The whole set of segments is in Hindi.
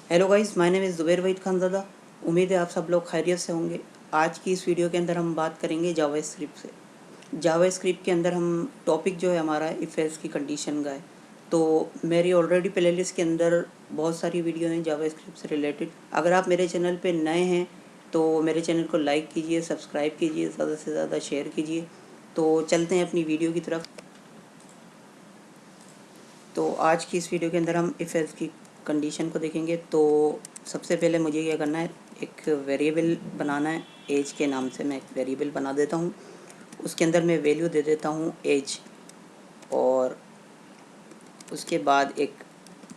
Hello guys, my name is Zubair Waheed Khanzada. उम्मीद है आप सब लोग खैरियत से होंगे। आज की इस वीडियो के अंदर हम बात करेंगे जावास्क्रिप्ट से। जावास्क्रिप्ट के अंदर हम टॉपिक जो है हमारा इफ़ एल्स की कंडीशन का है। तो मेरी ऑलरेडी प्लेलिस्ट के अंदर बहुत सारी वीडियो हैं जावास्क्रिप्ट से रिलेटेड। अगर आप मेरे चैनल पे नए हैं तो मेरे चैनल को लाइक कीजिए, सब्सक्राइब कीजिए, ज़्यादा से ज़्यादा शेयर कीजिए। तो चलते हैं अपनी वीडियो की तरफ। तो आज की इस वीडियो के अंदर हम इफ़ एल्स की कंडीशन को देखेंगे। तो सबसे पहले मुझे क्या करना है, एक वेरिएबल बनाना है। एज के नाम से मैं एक वेरिएबल बना देता हूँ। उसके अंदर मैं वैल्यू दे देता हूँ एज, और उसके बाद एक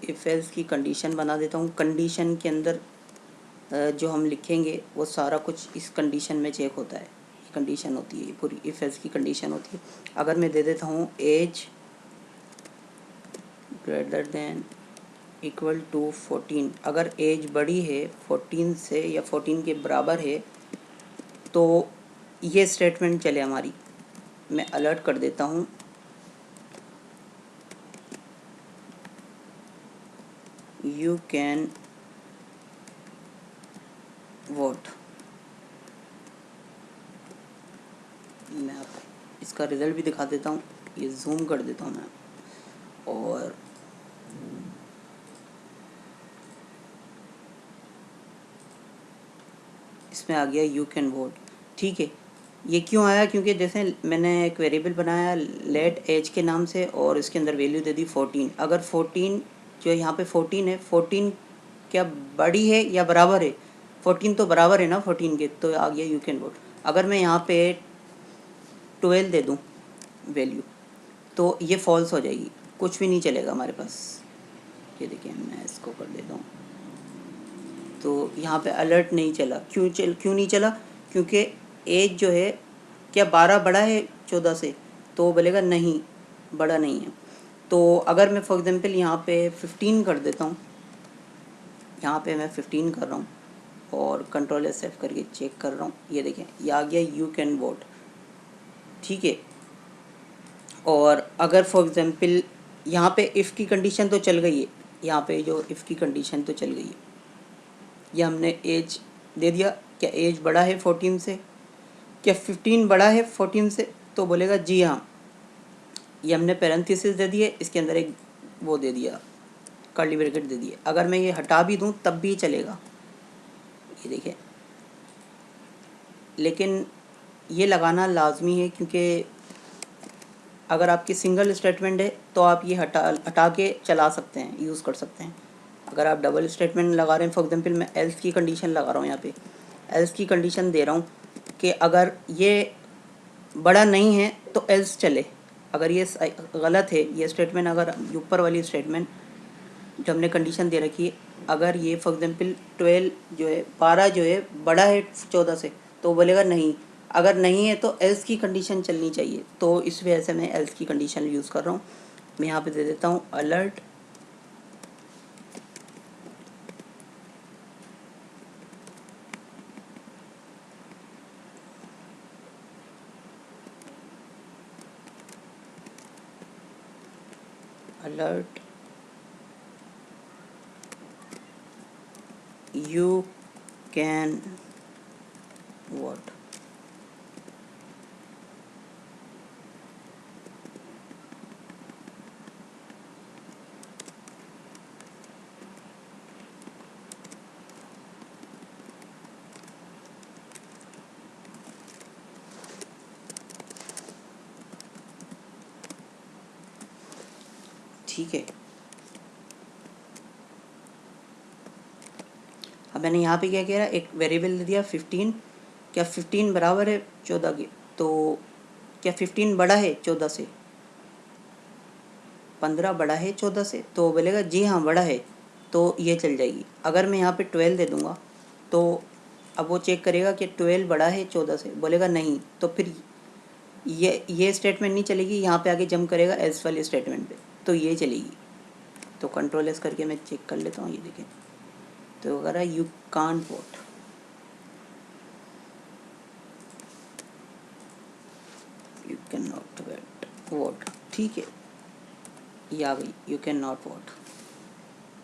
इफ़ एल्स की कंडीशन बना देता हूँ। कंडीशन के अंदर जो हम लिखेंगे वो सारा कुछ इस कंडीशन में चेक होता है। ये कंडीशन होती है, ये पूरी इफ़ एल्स की कंडीशन होती है। अगर मैं दे देता हूँ age greater than equal to 14, अगर एज बड़ी है 14 से या 14 के बराबर है तो ये स्टेटमेंट चले हमारी। मैं अलर्ट कर देता हूँ, यू कैन वोट। मैं आपको इसका रिज़ल्ट भी दिखा देता हूँ, ये जूम कर देता हूँ मैं, और इसमें आ गया यू कैन वोट। ठीक है, ये क्यों आया? क्योंकि जैसे मैंने एक वेरिएबल बनाया लेट एज के नाम से, और इसके अंदर वैल्यू दे दी 14। अगर 14 जो यहाँ पे 14 है, 14 क्या बड़ी है या बराबर है? 14 तो बराबर है ना 14 के, तो आ गया यू कैन वोट। अगर मैं यहाँ पे 12 दे दूँ वैल्यू तो ये फॉल्स हो जाएगी, कुछ भी नहीं चलेगा हमारे पास। ये देखिए, मैं इसको कर देता हूँ तो यहाँ पे अलर्ट नहीं चला। क्यों नहीं चला? क्योंकि एज जो है, क्या 12 बड़ा है 14 से? तो वो बोलेगा नहीं, बड़ा नहीं है। तो अगर मैं फॉर एग्जांपल यहाँ पे 15 कर देता हूँ, यहाँ पे मैं 15 कर रहा हूँ और कंट्रोल एस एफ करके चेक कर रहा हूँ, ये देखें ये आ गया यू कैन वोट। ठीक है, और अगर फॉर एग्जांपल यहाँ पे इफ़ की कंडीशन तो चल गई है, यहाँ पे जो इफ़ की कंडीशन तो चल गई है, ये हमने एज दे दिया। क्या एज बड़ा है 14 से? क्या 15 बड़ा है 14 से? तो बोलेगा जी हाँ। ये हमने पैरेंथेसिस दे दिए, इसके अंदर एक वो दे दिया, कर्ली ब्रैकेट दे दिए। अगर मैं ये हटा भी दूँ तब भी चलेगा, ये देखिए। लेकिन ये लगाना लाजमी है, क्योंकि अगर आपकी सिंगल स्टेटमेंट है तो आप ये हटा के चला सकते हैं, यूज़ कर सकते हैं। अगर आप डबल स्टेटमेंट लगा रहे हैं, फॉर एग्जांपल मैं एल्स की कंडीशन लगा रहा हूँ, यहाँ पे एल्स की कंडीशन दे रहा हूँ कि अगर ये बड़ा नहीं है तो एल्स चले। अगर ये गलत है ये स्टेटमेंट, अगर ऊपर वाली स्टेटमेंट जो हमने कंडीशन दे रखी है, अगर ये फॉर एग्जांपल 12 जो है 12 जो है बड़ा है 14 से, तो बोलेगा नहीं। अगर नहीं है तो एल्स की कंडीशन चलनी चाहिए। तो इस वजह से मैं एल्स की कंडीशन यूज़ कर रहा हूँ। मैं यहाँ पे दे देता हूँ alert alert you can vote. ठीक है, अब मैंने यहाँ पे क्या किया, एक वेरिएबल दे दिया 15। क्या 15 बराबर है 14 के? तो क्या 15 बड़ा है 14 से? 15 बड़ा है 14 से? तो बोलेगा जी हाँ बड़ा है, तो ये चल जाएगी। अगर मैं यहाँ पे 12 दे दूँगा तो अब वो चेक करेगा कि 12 बड़ा है 14 से, बोलेगा नहीं, तो फिर ये स्टेटमेंट नहीं चलेगी। यहाँ पे आगे जंप करेगा एल्स वाले स्टेटमेंट पे, तो ये चलेगी। तो कंट्रोल एस करके मैं चेक कर लेता हूँ, ये देखें तो अगर you can't vote, you can not vote. ठीक है, ये आ गई यू कैन नॉट वोट,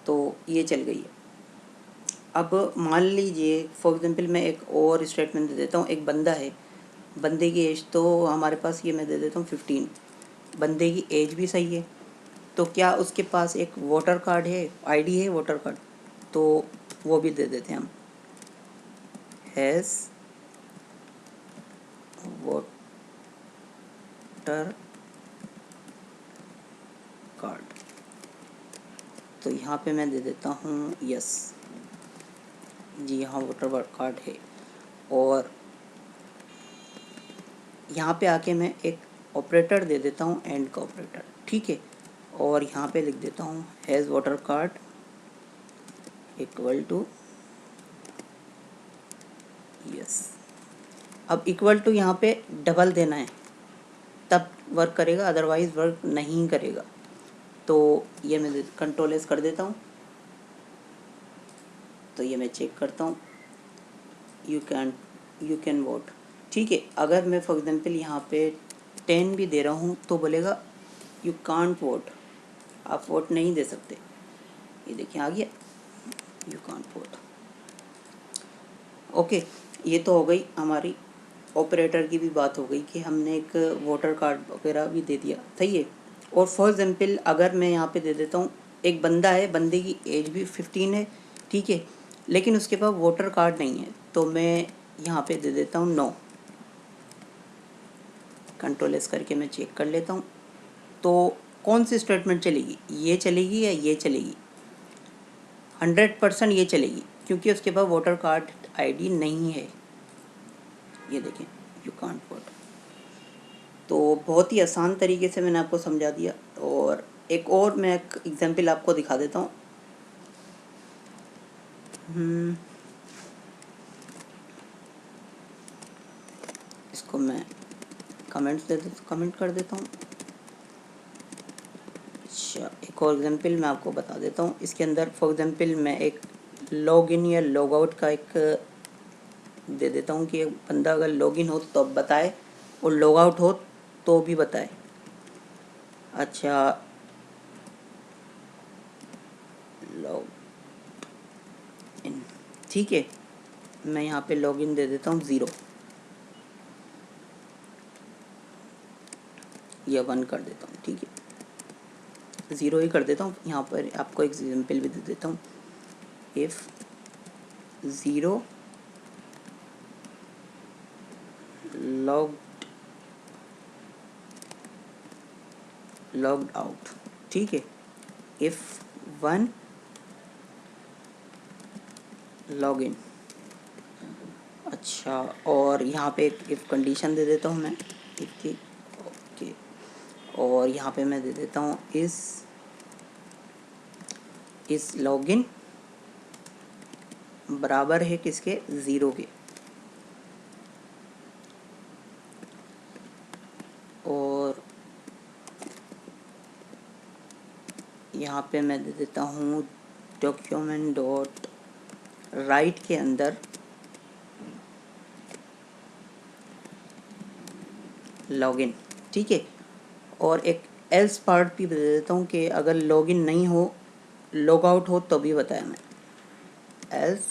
तो ये चल गई है। अब मान लीजिए फॉर एग्जांपल मैं एक और स्टेटमेंट दे देता हूँ, एक बंदा है, बंदे की एज तो हमारे पास ये मैं दे देता हूँ 15, बंदे की एज भी सही है, तो क्या उसके पास एक वोटर कार्ड है, आईडी है वोटर कार्ड, तो वो भी दे देते हैं हम, हैज़ वोटर कार्ड। तो यहाँ पे मैं दे देता हूँ यस, जी हाँ वोटर कार्ड है। और यहाँ पे आके मैं एक ऑपरेटर दे देता हूँ, एंड का ऑपरेटर, ठीक है। और यहाँ पे लिख देता हूँ has voter card equal to yes. अब इक्वल टू यहाँ पे डबल देना है, तब वर्क करेगा, अदरवाइज वर्क नहीं करेगा। तो ये मैं कंट्रोल एस कर देता हूँ, तो ये मैं चेक करता हूँ, यू कैन वोट, ठीक है। अगर मैं फॉर एग्जांपल यहाँ पे 10 भी दे रहा हूँ तो बोलेगा यू कांट वोट, आप वोट नहीं दे सकते। ये देखिए आ गया, यू कांट वोट। ओके, ये तो हो गई हमारी ऑपरेटर की भी बात हो गई कि हमने एक वोटर कार्ड वगैरह भी दे दिया, सही है। और फॉर एग्जांपल अगर मैं यहाँ पे दे देता हूँ, एक बंदा है, बंदे की एज भी 15 है, ठीक है, लेकिन उसके पास वोटर कार्ड नहीं है, तो मैं यहाँ पे दे देता हूँ नो। कंट्रोल एस करके मैं चेक कर लेता हूँ, तो कौन सी स्टेटमेंट चलेगी, ये चलेगी या ये चलेगी? 100% ये चलेगी, क्योंकि उसके पास वोटर कार्ड आईडी नहीं है। ये देखें, यू कांट वोट। तो बहुत ही आसान तरीके से मैंने आपको समझा दिया। और एक और मैं एक एग्जांपल आपको दिखा देता हूँ। इसको मैं कमेंट कर देता हूँ। अच्छा, एक और एग्जांपल मैं आपको बता देता हूँ। इसके अंदर फॉर एग्जांपल मैं एक लॉगिन या लॉग आउट का एक दे देता हूँ कि एक बंदा अगर लॉगिन हो तो बताए और लॉग आउट हो तो भी बताए। अच्छा, लॉग इन, ठीक है, मैं यहाँ पे लॉगिन दे देता हूँ 0 या 1 कर देता हूँ, ठीक है, 0 ही कर देता हूँ। यहाँ पर आपको एक एग्जांपल भी दे देता हूँ, इफ़ 0 लॉग्ड आउट, ठीक है, इफ़ 1 लॉग इन। अच्छा, और यहाँ पे एक इफ़ कंडीशन दे देता हूँ मैं, इफ़ की, ओके। और यहाँ पे मैं दे देता हूँ इस लॉगिन बराबर है किसके, 0 के। और यहाँ पे मैं दे देता हूँ डॉक्यूमेंट डॉट राइट के अंदर लॉगिन, ठीक है। और एक एल्स पार्ट भी दे देता हूँ कि अगर लॉगिन नहीं हो, लॉग आउट हो तो भी बताया मैं, एल्स।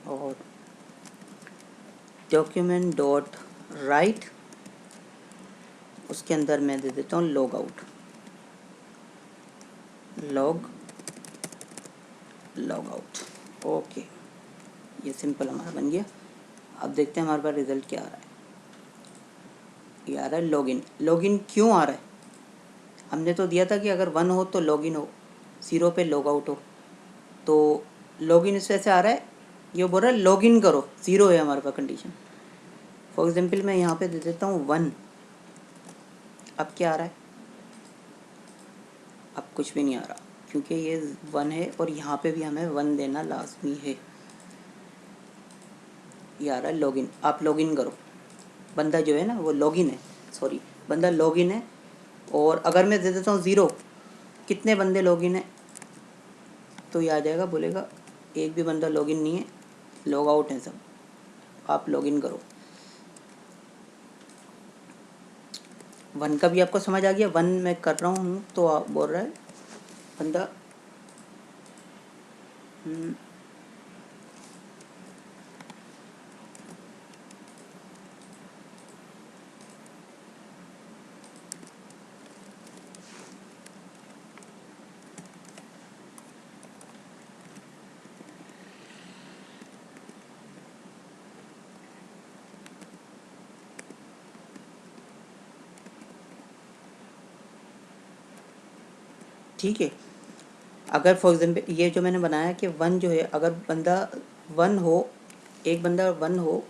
और डॉक्यूमेंट डॉट राइट, उसके अंदर मैं दे देता हूँ log out, log out. Okay, ये सिंपल हमारा बन गया। अब देखते हैं हमारे पास रिजल्ट क्या आ रहा है। ये आ रहा है लॉगिन। लॉगिन क्यों आ रहा है? हमने तो दिया था कि अगर 1 हो तो लॉगिन हो, 0 पे लॉग आउट हो। तो लॉगिन इस वजह से आ रहा है, ये बोल रहा है लॉगिन करो, 0 है हमारे पास कंडीशन। फॉर एग्जांपल मैं यहाँ पे दे देता हूँ 1, अब क्या आ रहा है? अब कुछ भी नहीं आ रहा, क्योंकि ये 1 है और यहाँ पे भी हमें 1 देना लाजमी है। ये आ रहा है लॉगिन, आप लॉगिन करो। बंदा जो है ना वो लॉगिन है, सॉरी, बंदा लॉगिन है। और अगर मैं दे देता हूँ 0, कितने बंदे लॉगिन है, तो ये आ जाएगा, बोलेगा एक भी बंदा लॉगिन नहीं है, लॉग आउट है सब, आप लॉगिन करो। 1 का भी आपको समझ आ गया, 1 मैं कर रहा हूँ तो आप बोल रहा है बंदा ठीक है। अगर फॉर एग्जाम्पल ये जो मैंने बनाया कि वन जो है, अगर बंदा वन हो, एक बंदा वन हो,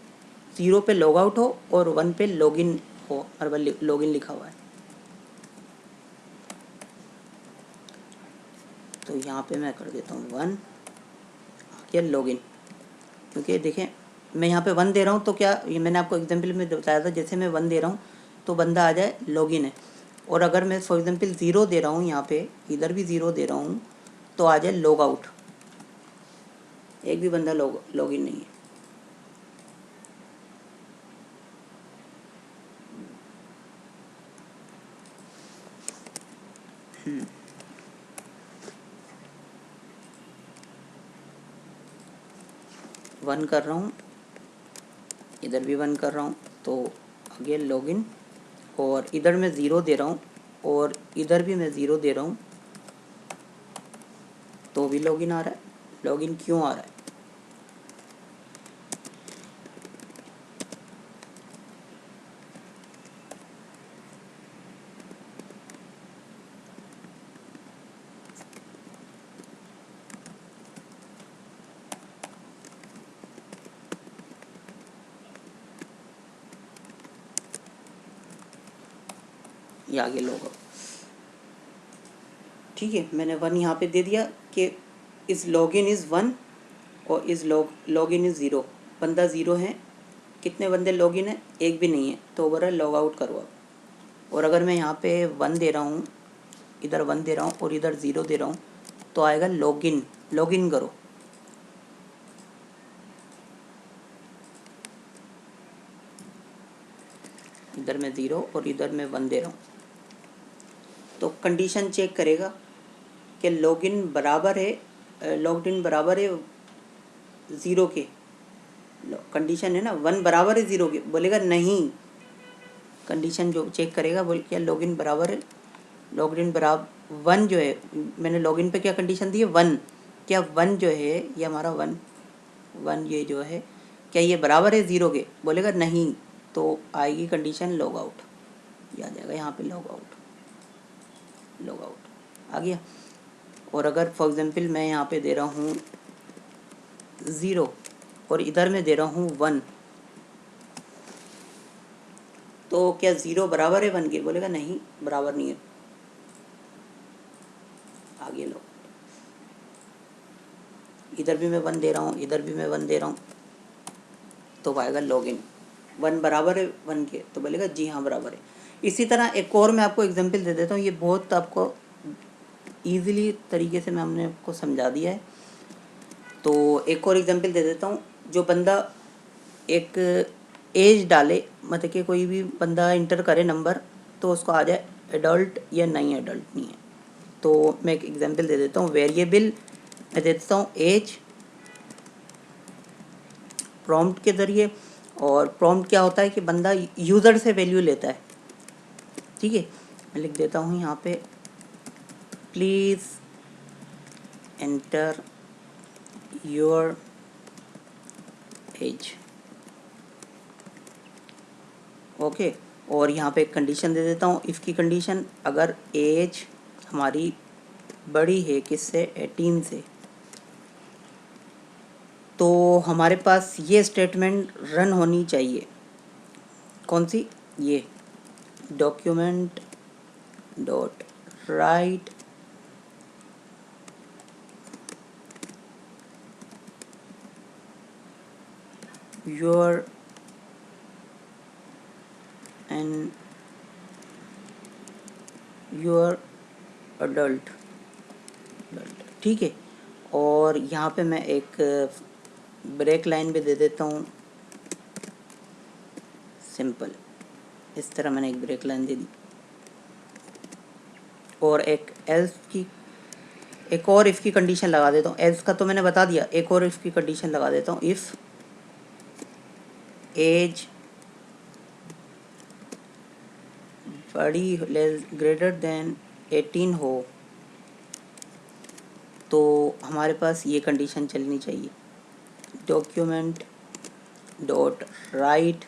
ज़ीरो पे लॉग आउट हो और वन पे लॉगिन हो, और लॉगिन लिखा हुआ है, तो यहाँ पे मैं कर देता हूँ वन या लॉगिन। क्योंकि देखें मैं यहाँ पे वन दे रहा हूँ तो क्या, ये मैंने आपको एग्जाम्पल में बताया था, जैसे मैं वन दे रहा हूँ तो बंदा आ जाए लॉगिन है, और अगर मैं फॉर एग्जाम्पल ज़ीरो दे रहा हूँ, यहाँ पे इधर भी ज़ीरो दे रहा हूँ तो आ जाए लॉग आउट, एक भी बंदा लॉगिन नहीं है। वन कर रहा हूँ, इधर भी वन कर रहा हूँ तो आगे लॉगिन, और इधर मैं ज़ीरो दे रहा हूँ और इधर भी मैं ज़ीरो दे रहा हूँ तो भी लॉगिन आ रहा है। लॉगिन क्यों आ रहा है? ये आगे लॉग आउट। ठीक है, मैंने वन यहाँ पे दे दिया कि इस लॉगिन इज़ वन और इस लॉगिन इज़ ज़ीरो। बंदा ज़ीरो है, कितने बंदे लॉगिन है? एक भी नहीं है, तो ओवरऑल लॉग आउट करो आप। और अगर मैं यहाँ पे वन दे रहा हूँ, इधर वन दे रहा हूँ और इधर ज़ीरो दे रहा हूँ तो आएगा लॉगिन, लॉगिन करो। इधर मैं ज़ीरो और इधर मैं वन दे रहा हूँ तो कंडीशन चेक करेगा कि लॉगिन बराबर है, लॉगिन बराबर है ज़ीरो के। कंडीशन है ना, वन बराबर है ज़ीरो के, बोलेगा नहीं। कंडीशन जो चेक करेगा बोल क्या लॉगिन बराबर है, लॉगिन बराबर वन जो है, मैंने लॉगिन पे क्या कंडीशन दी है? वन। क्या वन जो है ये हमारा वन, वन ये जो है क्या ये बराबर है ज़ीरो के? बोलेगा नहीं, तो आएगी कंडीशन लॉग आउट, ये आ जाएगा यहाँ पे लॉग आउट, लॉग आउट आ गया। और अगर फॉर एग्जांपल मैं यहाँ पे दे रहा हूँ ज़ीरो और इधर मैं दे रहा हूँ वन, तो क्या ज़ीरो बराबर है वन के? बोलेगा नहीं, बराबर नहीं है, आगे लो। इधर भी मैं वन दे रहा हूँ, इधर भी मैं वन दे रहा हूँ, तो आएगा लॉगिन। वन बराबर है वन के, तो बोलेगा जी हाँ बराबर है। इसी तरह एक और मैं आपको एग्जांपल दे देता हूँ, ये बहुत आपको ईज़िली तरीके से मैं हमने आपको समझा दिया है। तो एक और एग्जांपल दे देता हूँ, जो बंदा एक एज डाले, मतलब कि कोई भी बंदा इंटर करे नंबर, तो उसको आ जाए एडल्ट या नहीं एडल्ट नहीं है। तो मैं एक एग्जांपल दे देता हूँ, वेरिएबल मैं दे देता हूँ एज प्रॉम्प्ट के ज़रिए। और प्रॉम्प्ट क्या होता है कि बंदा यूज़र से वैल्यू लेता है। ठीक है, मैं लिख देता हूँ यहाँ पे please enter your age. Okay, और यहाँ पे एक कंडीशन दे देता हूँ, इफ़ की कंडीशन, अगर एज हमारी बड़ी है किससे? 18 से, तो हमारे पास ये स्टेटमेंट रन होनी चाहिए। कौन सी? ये document dot right your and your adult. ठीक है, और यहाँ पे मैं एक ब्रेक लाइन भी दे देता हूँ सिंपल, इस तरह मैंने एक ब्रेक लाइन दे दी, और एक एल्स की एक और इफ़ की कंडीशन लगा देता हूँ, एल्स का तो मैंने बता दिया, एक और इफ़ की कंडीशन लगा देता हूँ। इफ़ एज बड़ी ग्रेटर देन 18 हो तो हमारे पास ये कंडीशन चलनी चाहिए, document dot write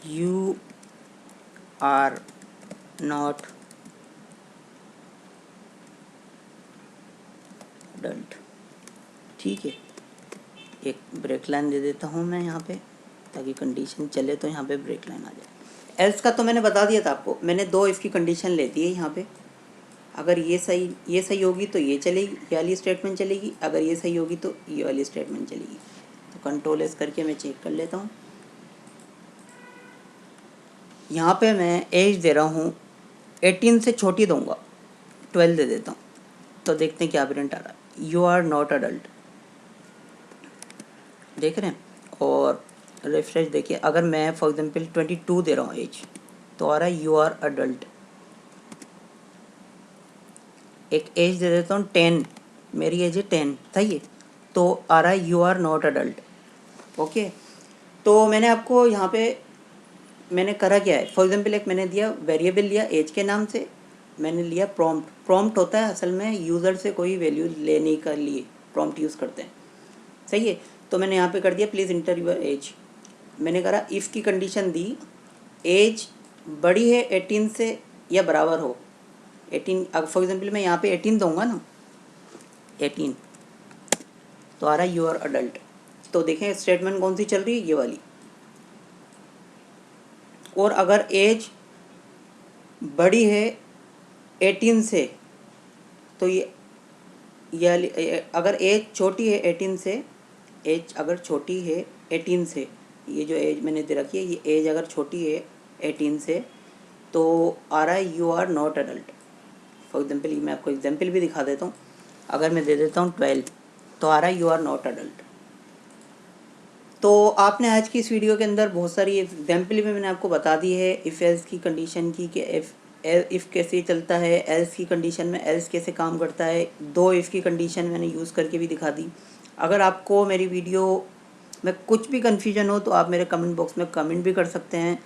you are not adult. ठीक है, एक ब्रेक लाइन दे देता हूँ मैं यहाँ पे, ताकि कंडीशन चले तो यहाँ पे ब्रेक लाइन आ जाए। एल्स का तो मैंने बता दिया था आपको, मैंने 2 इफ़ की कंडीशन लेती है यहाँ पे। अगर ये सही होगी तो ये चलेगी, ये वाली स्टेटमेंट चलेगी, अगर ये सही होगी तो ये वाली स्टेटमेंट चलेगी। तो कंट्रोल एस करके मैं चेक कर लेता हूँ। यहाँ पे मैं एज दे रहा हूँ 18 से छोटी दूंगा, 12 दे देता हूँ, तो देखते हैं क्या प्रिंट आ रहा है। यू आर नॉट अडल्ट, देख रहे हैं। और रिफ्रेश देखिए, अगर मैं फॉर एग्जांपल 22 दे रहा हूँ एज, तो आ रहा है यू आर अडल्ट। एक एज दे देता हूँ 10, मेरी एज है 10, सही है, तो आ रहा है you are not adult. Okay, तो मैंने आपको यहाँ पे मैंने करा क्या है, फॉर एग्जांपल एक मैंने दिया वेरिएबल लिया एज के नाम से, मैंने लिया प्रॉम्प्ट। प्रॉम्प्ट होता है असल में यूज़र से कोई वैल्यू लेने के लिए प्रॉम्प्ट यूज़ करते हैं, सही है। तो मैंने यहाँ पे कर दिया प्लीज़ इंटर योर एज। मैंने करा इफ़ की कंडीशन दी, एज बड़ी है 18 से या बराबर हो 18। अब फॉर एग्जांपल मैं यहाँ पे 18 दूंगा ना, 18, तो आ रहा है यू आर अडल्ट। तो देखें स्टेटमेंट कौन सी चल रही है, ये वाली। और अगर एज बड़ी है 18 से, तो ये अगर एज छोटी है 18 से, एज अगर छोटी है 18 से, ये जो एज मैंने दे रखी है, ये एज अगर छोटी है 18 से, तो आ रहा है you are not adult. For example मैं आपको एग्जांपल भी दिखा देता हूँ। अगर मैं दे देता हूँ 12, तो आ रहा है यू आर नॉट अडल्ट। तो आपने आज की इस वीडियो के अंदर बहुत सारी एग्जाम्पल भी मैंने आपको बता दी है इफ़ एल्स की कंडीशन की, कि इफ़ कैसे चलता है, एल्स की कंडीशन में एल्स कैसे काम करता है। 2 इफ़ की कंडीशन मैंने यूज़ करके भी दिखा दी। अगर आपको मेरी वीडियो में कुछ भी कन्फ्यूजन हो तो आप मेरे कमेंट बॉक्स में कमेंट भी कर सकते हैं।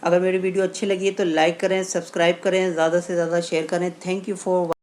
अगर मेरी वीडियो अच्छी लगी है तो लाइक करें, सब्सक्राइब करें, ज़्यादा से ज़्यादा शेयर करें। Thank you for